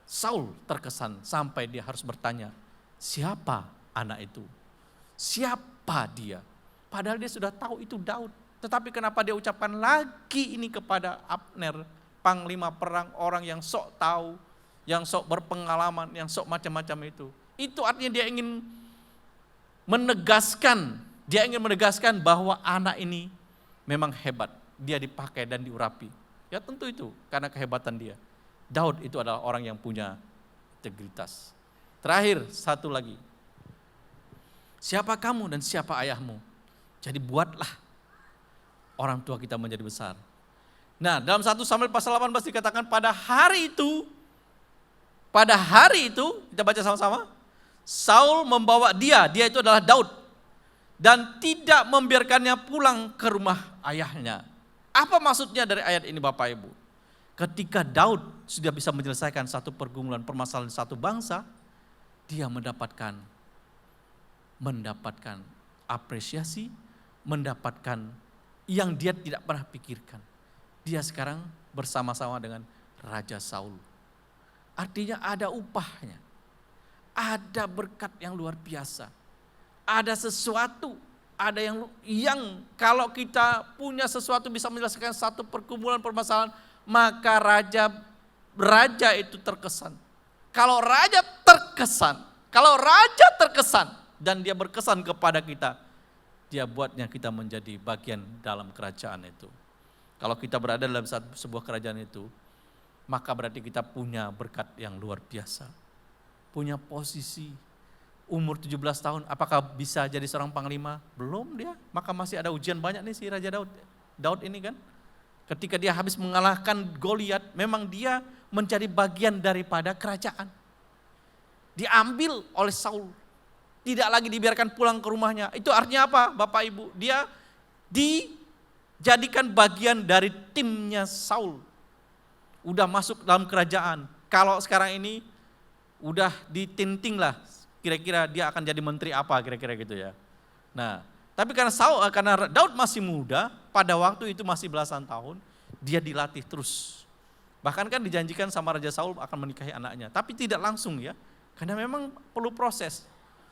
Saul terkesan sampai dia harus bertanya, siapa anak itu? Siapa dia? Padahal dia sudah tahu itu Daud. Tetapi kenapa dia ucapkan lagi ini kepada Abner, panglima perang, orang yang sok tahu, yang sok berpengalaman, yang sok macam-macam itu. Itu artinya dia ingin menegaskan bahwa anak ini memang hebat. Dia dipakai dan diurapi. Ya tentu itu karena kehebatan dia. Daud itu adalah orang yang punya integritas. Terakhir satu lagi. Siapa kamu dan siapa ayahmu? Jadi buatlah orang tua kita menjadi besar. Nah, dalam 1 Samuel pasal 18 dikatakan pada hari itu kita baca sama-sama. Saul membawa dia itu adalah Daud, dan tidak membiarkannya pulang ke rumah ayahnya. Apa maksudnya dari ayat ini Bapak Ibu? Ketika Daud sudah bisa menyelesaikan satu pergumulan permasalahan satu bangsa, dia mendapatkan apresiasi, mendapatkan yang dia tidak pernah pikirkan. Dia sekarang bersama-sama dengan Raja Saul. Artinya ada upahnya, ada berkat yang luar biasa, ada sesuatu. Ada yang kalau kita punya sesuatu bisa menyelesaikan satu pergumulan permasalahan, maka raja itu terkesan. Kalau raja terkesan dan dia berkesan kepada kita, dia buatnya kita menjadi bagian dalam kerajaan itu. Kalau kita berada dalam sebuah kerajaan itu, maka berarti kita punya berkat yang luar biasa. Punya posisi. Umur 17 tahun, apakah bisa jadi seorang panglima? Belum dia, maka masih ada ujian banyak nih si Raja Daud. Daud ini kan, ketika dia habis mengalahkan Goliat, memang dia menjadi bagian daripada kerajaan. Diambil oleh Saul, tidak lagi dibiarkan pulang ke rumahnya. Itu artinya apa Bapak Ibu? Dia dijadikan bagian dari timnya Saul. Udah masuk dalam kerajaan. Kalau sekarang ini udah ditinting lah. Kira-kira dia akan jadi menteri apa kira-kira gitu ya. Nah, tapi karena Daud masih muda, pada waktu itu masih belasan tahun, dia dilatih terus. Bahkan kan dijanjikan sama Raja Saul akan menikahi anaknya, tapi tidak langsung ya, karena memang perlu proses.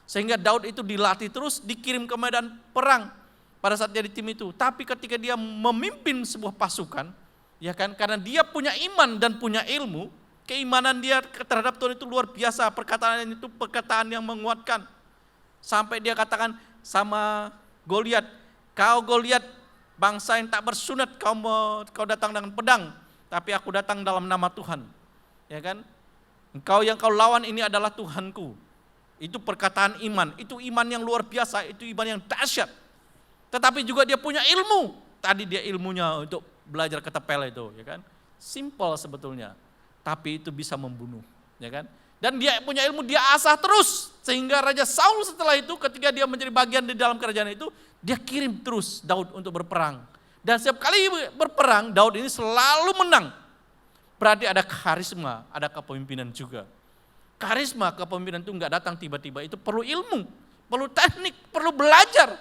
Sehingga Daud itu dilatih terus, dikirim ke medan perang pada saat jadi tim itu. Tapi ketika dia memimpin sebuah pasukan, ya kan, karena dia punya iman dan punya ilmu, keimanan dia terhadap Tuhan itu luar biasa. Perkataan itu perkataan yang menguatkan. Sampai dia katakan sama Goliat, kau Goliat bangsa yang tak bersunat, kau datang dengan pedang, tapi aku datang dalam nama Tuhan. Ya kan? Engkau yang kau lawan ini adalah Tuhanku. Itu perkataan iman, itu iman yang luar biasa, itu iman yang dahsyat. Tetapi juga dia punya ilmu. Tadi dia ilmunya untuk belajar ketapel itu, ya kan? Simple sebetulnya. Tapi itu bisa membunuh. ya kan? Dan dia punya ilmu, dia asah terus. Sehingga Raja Saul setelah itu ketika dia menjadi bagian di dalam kerajaan itu, dia kirim terus Daud untuk berperang. Dan setiap kali berperang, Daud ini selalu menang. Berarti ada karisma, ada kepemimpinan juga. Karisma kepemimpinan itu enggak datang tiba-tiba, itu perlu ilmu, perlu teknik, perlu belajar.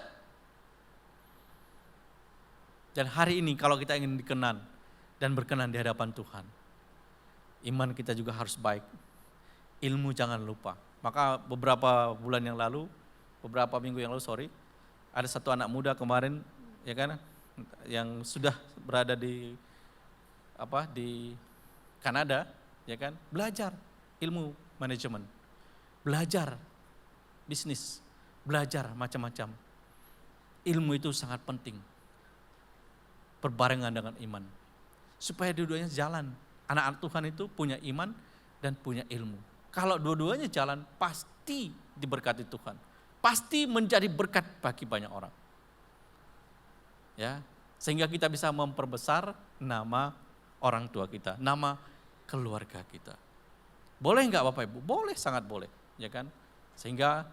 Dan hari ini kalau kita ingin dikenan dan berkenan di hadapan Tuhan, iman kita juga harus baik. Ilmu jangan lupa. Maka beberapa bulan yang lalu, beberapa minggu yang lalu, ada satu anak muda kemarin, ya kan, yang sudah berada di Kanada, ya kan, belajar ilmu manajemen, belajar bisnis, belajar macam-macam. Ilmu itu sangat penting, berbarengan dengan iman, supaya dua-duanya jalan. Anak-anak Tuhan itu punya iman dan punya ilmu. Kalau dua-duanya jalan, pasti diberkati Tuhan, pasti menjadi berkat bagi banyak orang. Ya, sehingga kita bisa memperbesar nama orang tua kita, nama keluarga kita. Boleh enggak Bapak Ibu? Boleh, sangat boleh, ya kan? Sehingga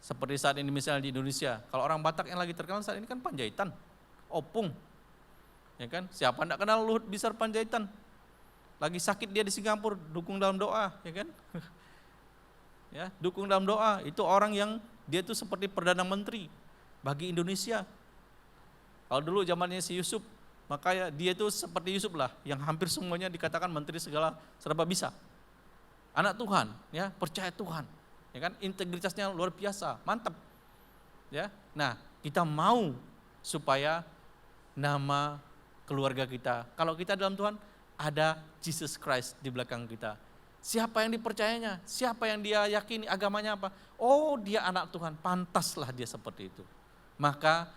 seperti saat ini misalnya di Indonesia, kalau orang Batak yang lagi terkenal saat ini kan Panjaitan, Opung, ya kan? Siapa enggak kenal Luhut Binsar Panjaitan? Lagi sakit dia di Singapura, dukung dalam doa, ya kan? Ya, dukung dalam doa. Itu orang yang dia itu seperti Perdana Menteri bagi Indonesia. Kalau dulu zamannya si Yusuf, maka dia itu seperti Yusuf lah, yang hampir semuanya dikatakan menteri segala serba bisa. Anak Tuhan, ya, percaya Tuhan, ya kan, integritasnya luar biasa, mantap, ya. Nah, kita mau supaya nama keluarga kita, kalau kita dalam Tuhan, ada Jesus Christ di belakang kita. Siapa yang dipercayanya? Siapa yang dia yakini agamanya apa? Oh, dia anak Tuhan, pantaslah dia seperti itu. Maka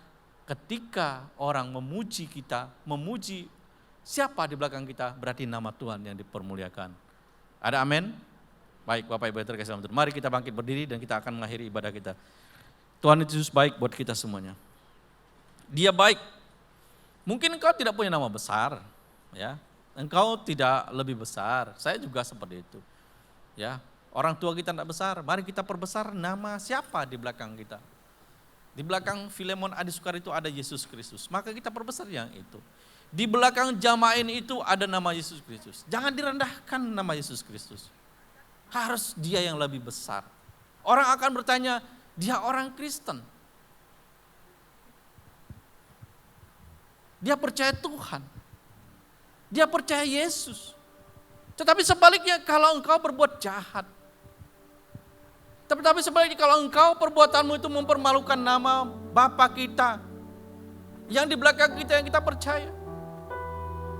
ketika orang memuji kita, memuji siapa di belakang kita, berarti nama Tuhan yang dipermuliakan. Ada amin? Baik Bapak Ibu yang terkasih dalam Tuhan, mari kita bangkit berdiri dan kita akan mengakhiri ibadah kita. Tuhan Yesus baik buat kita semuanya. Dia baik. Mungkin engkau tidak punya nama besar, ya. Engkau tidak lebih besar, saya juga seperti itu. Ya, orang tua kita tidak besar, mari kita perbesar nama siapa di belakang kita. Di belakang Filemon Adisukar itu ada Yesus Kristus, maka kita perbesar yang itu. Di belakang Jamain itu ada nama Yesus Kristus. Jangan direndahkan nama Yesus Kristus. Harus dia yang lebih besar. Orang akan bertanya, dia orang Kristen. Dia percaya Tuhan. Dia percaya Yesus. Tetapi sebaliknya kalau engkau berbuat jahat. Tetapi sebaliknya kalau engkau perbuatanmu itu mempermalukan nama Bapa kita. Yang di belakang kita yang kita percaya.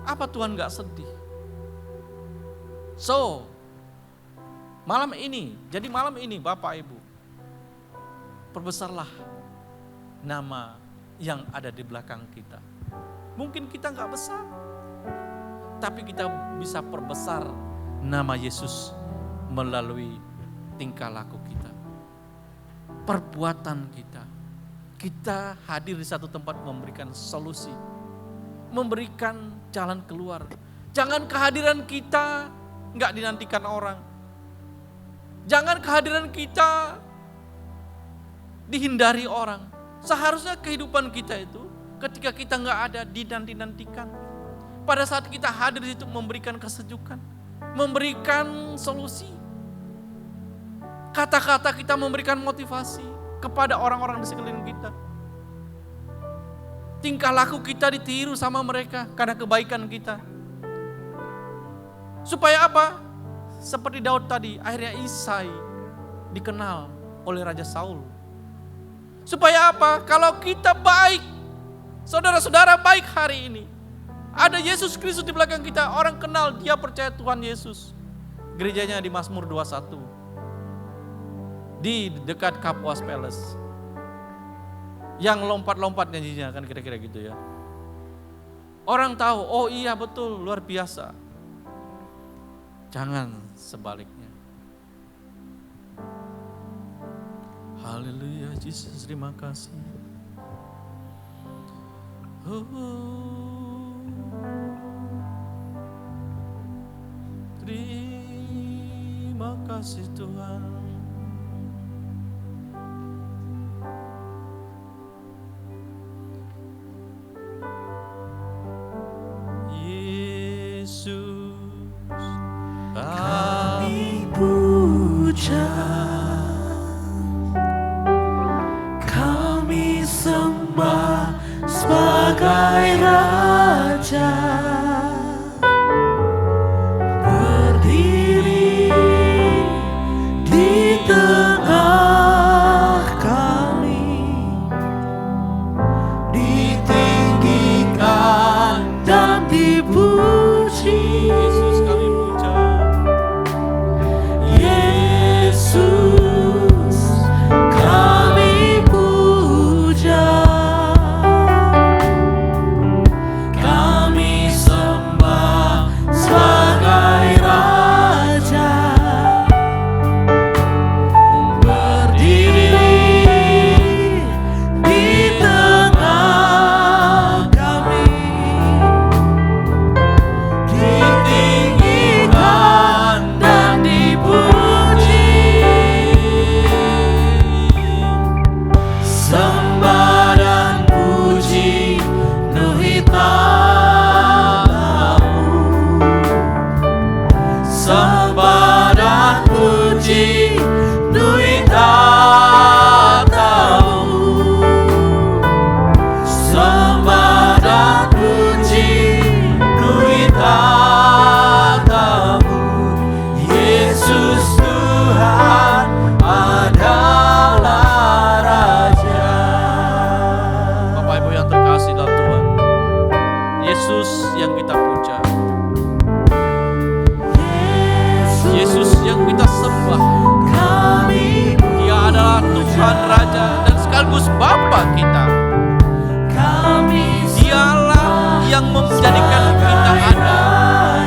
Apa Tuhan gak sedih? So, malam ini Bapak Ibu, perbesarlah nama yang ada di belakang kita. Mungkin kita gak besar, tapi kita bisa perbesar nama Yesus melalui tingkah laku kita, perbuatan kita. Kita hadir di satu tempat memberikan solusi, memberikan jalan keluar. Jangan kehadiran kita gak dinantikan orang. Jangan kehadiran kita dihindari orang. Seharusnya kehidupan kita itu ketika kita nggak ada dinanti-nantikan. Pada saat kita hadir di situ memberikan kesejukan, memberikan solusi. Kata-kata kita memberikan motivasi kepada orang-orang di sekeliling kita. Tingkah laku kita ditiru sama mereka karena kebaikan kita. Supaya apa? Seperti Daud tadi, akhirnya Isai dikenal oleh Raja Saul. Supaya apa? Kalau kita baik, saudara-saudara baik hari ini, ada Yesus Kristus di belakang kita, orang kenal dia percaya Tuhan Yesus. Gerejanya di Mazmur 21, di dekat Kapuas Palace. Yang lompat-lompat nyanyinya kan kira-kira gitu ya. Orang tahu, oh iya betul, luar biasa. Jangan sebaliknya. Haleluya, Yesus, terima kasih. Terima Terima kasih Tuhan. Yesus, kami puja, kami sembah sebagai Raja. Berdiri di tengah kami, ditinggikan dan dipuji. Yesus kami puja. Yesus kami puja, kami sembah sebagai Raja. Berdiri di tengah kami, ditinggikan dan dipuji. Sembah dan puji penuhi tatamu. Sembah dan puji penuhi tatamu. Sembah dan puji penuhi tatamu. Yesus Tuhan adalah Raja. Bapak Ibu yang terkasih dalam Tuhan, Yesus yang kita puja, Yesus yang kita sembah. Dia adalah Tuhan Raja dan sekaligus Bapa kita. Dialah yang menjadikan kita ada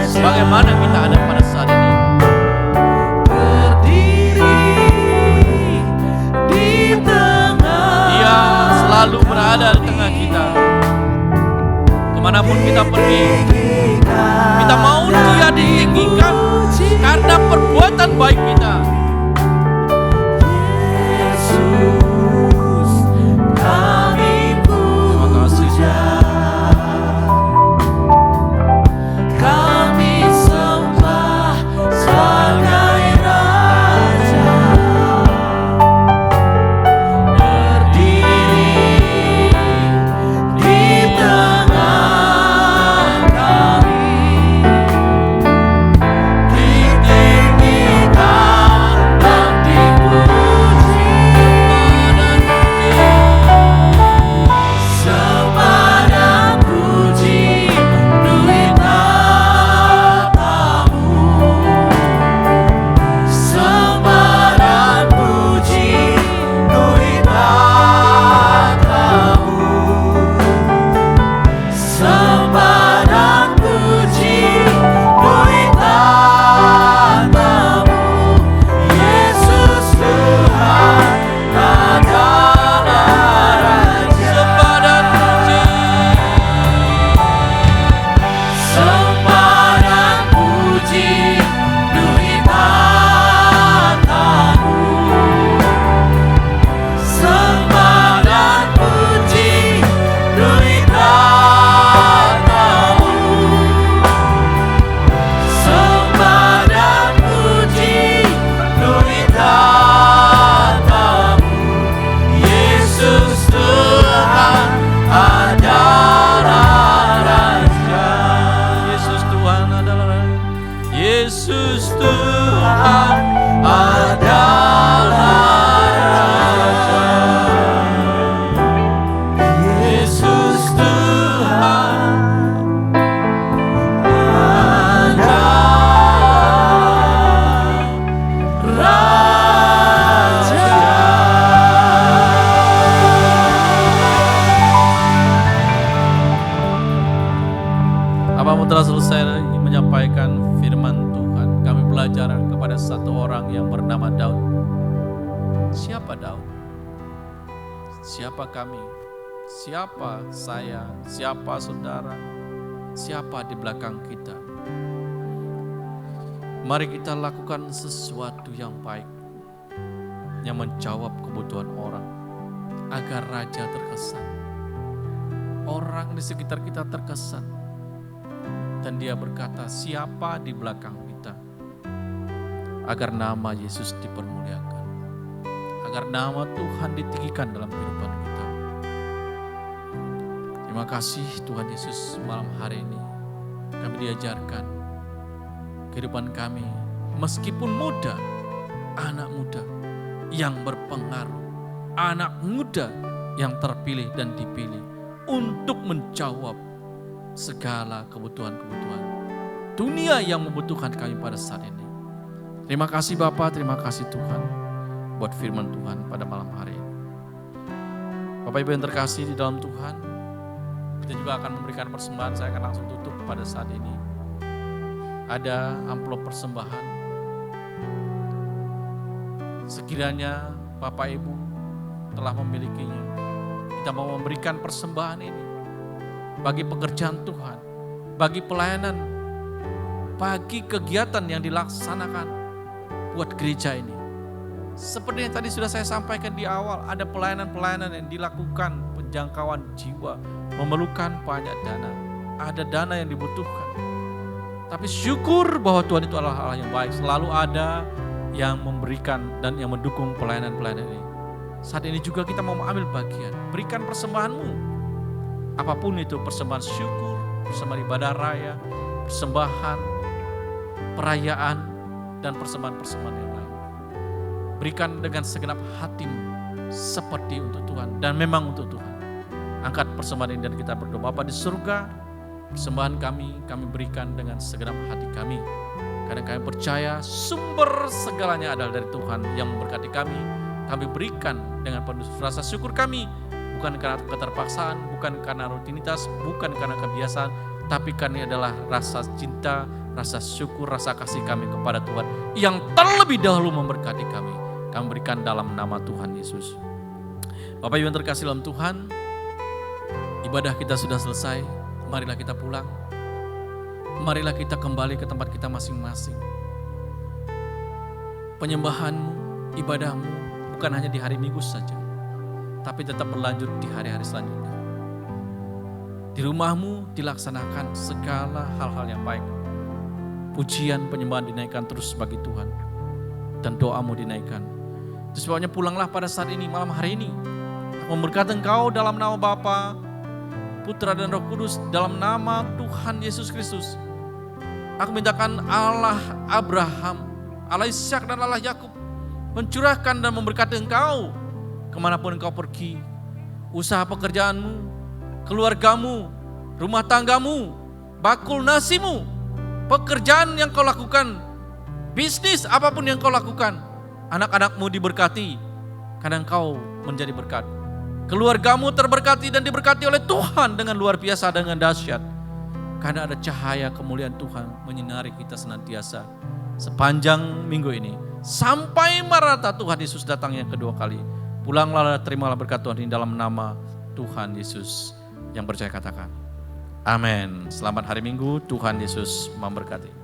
sebagaimana kita ada pada saat ini. Dia selalu berada di tengah kita. Kemanapun kita pergi, kita mau Dia ditinggikan karena perbuatan baik kita. Terima kasih kami sembah sebagai Raja. Berdiri di tengah kami, ditinggikan dan dipuji. Sembah dan puji penuhi tatamu. Sembah dan puji penuhi tatamu. Sembah dan puji penuhi tatamu. Yesus Tuhan adalah Raja. Sembah dan puji, sembah dan puji penuhi tatamu. Sembah dan puji penuhi tatamu. Sembah dan puji penuhi tatamu. Yesus Tuhan adalah Raja. Yesus Tuhan adalah Raja. Yesus Tuhan adalah Raja. Yesus Tuhan adalah Raja. Apamu telah selesai menyampaikan firman Tuhan, kami belajar kepada satu orang yang bernama Daud. Siapa Daud? Siapa kami? Siapa saya? Siapa saudara? Siapa di belakang kita? Mari kita lakukan sesuatu yang baik, yang menjawab kebutuhan orang, agar Raja terkesan. Orang di sekitar kita terkesan. Dan dia berkata, siapa di belakang kita? Agar nama Yesus dipermuliakan. Agar nama Tuhan ditinggikan dalam kehidupan kita. Terima kasih Tuhan Yesus, malam hari ini kami diajarkan kehidupan kami meskipun muda, anak muda yang berpengaruh, anak muda yang terpilih dan dipilih untuk menjawab segala kebutuhan-kebutuhan dunia yang membutuhkan kami pada saat ini. Terima kasih Bapa, terima kasih Tuhan buat firman Tuhan pada malam hari ini. Bapak Ibu yang terkasih di dalam Tuhan, kita juga akan memberikan persembahan. Saya akan langsung tutup pada saat ini. Ada amplop persembahan. Sekiranya Bapak Ibu telah memilikinya, kita mau memberikan persembahan ini bagi pekerjaan Tuhan, bagi pelayanan, bagi kegiatan yang dilaksanakan buat gereja ini. Seperti yang tadi sudah saya sampaikan di awal, ada pelayanan-pelayanan yang dilakukan, penjangkauan jiwa, memerlukan banyak dana. Ada dana yang dibutuhkan. Tapi syukur bahwa Tuhan itu adalah Allah yang baik. Selalu ada yang memberikan dan yang mendukung pelayanan-pelayanan ini. Saat ini juga kita mau mengambil bagian. Berikan persembahanmu. Apapun itu, persembahan syukur, persembahan ibadah raya, persembahan perayaan, dan persembahan-persembahan yang lain. Berikan dengan segenap hatimu, seperti untuk Tuhan, dan memang untuk Tuhan. Angkat persembahan ini dan kita berdoa. Bapa di surga, persembahan kami berikan dengan segenap hati kami. Karena kami percaya sumber segalanya adalah dari Tuhan yang memberkati kami. Kami berikan dengan penuh rasa syukur kami. Bukan karena keterpaksaan, bukan karena rutinitas, bukan karena kebiasaan, tapi karena adalah rasa cinta, rasa syukur, rasa kasih kami kepada Tuhan yang terlebih dahulu memberkati kami. Kami berikan dalam nama Tuhan Yesus. Bapak Ibu yang terkasih dalam Tuhan, ibadah kita sudah selesai. Marilah kita pulang. Marilah kita kembali ke tempat kita masing-masing. Penyembahanmu, ibadahmu bukan hanya di hari Minggu saja, tapi tetap berlanjut di hari-hari selanjutnya. Di rumahmu dilaksanakan segala hal-hal yang baik. Pujian, penyembahan dinaikkan terus bagi Tuhan. Dan doamu dinaikkan. Itu sebabnya pulanglah pada saat ini, malam hari ini. Aku memberkati engkau dalam nama Bapa, Putra dan Roh Kudus, dalam nama Tuhan Yesus Kristus. Aku mintakan Allah Abraham, Allah Ishak dan Allah Yakub mencurahkan dan memberkati engkau kemanapun engkau pergi, usaha pekerjaanmu, keluargamu, rumah tanggamu, bakul nasimu, pekerjaan yang kau lakukan, bisnis apapun yang kau lakukan, anak-anakmu diberkati karena engkau menjadi berkat. Keluargamu terberkati dan diberkati oleh Tuhan dengan luar biasa, dengan dahsyat. Karena ada cahaya kemuliaan Tuhan menyinari kita senantiasa sepanjang minggu ini. Sampai Maranatha Tuhan Yesus datang yang kedua kali. Pulanglah, terimalah berkat Tuhan ini dalam nama Tuhan Yesus. Yang percaya katakan, amin. Selamat hari Minggu, Tuhan Yesus memberkati.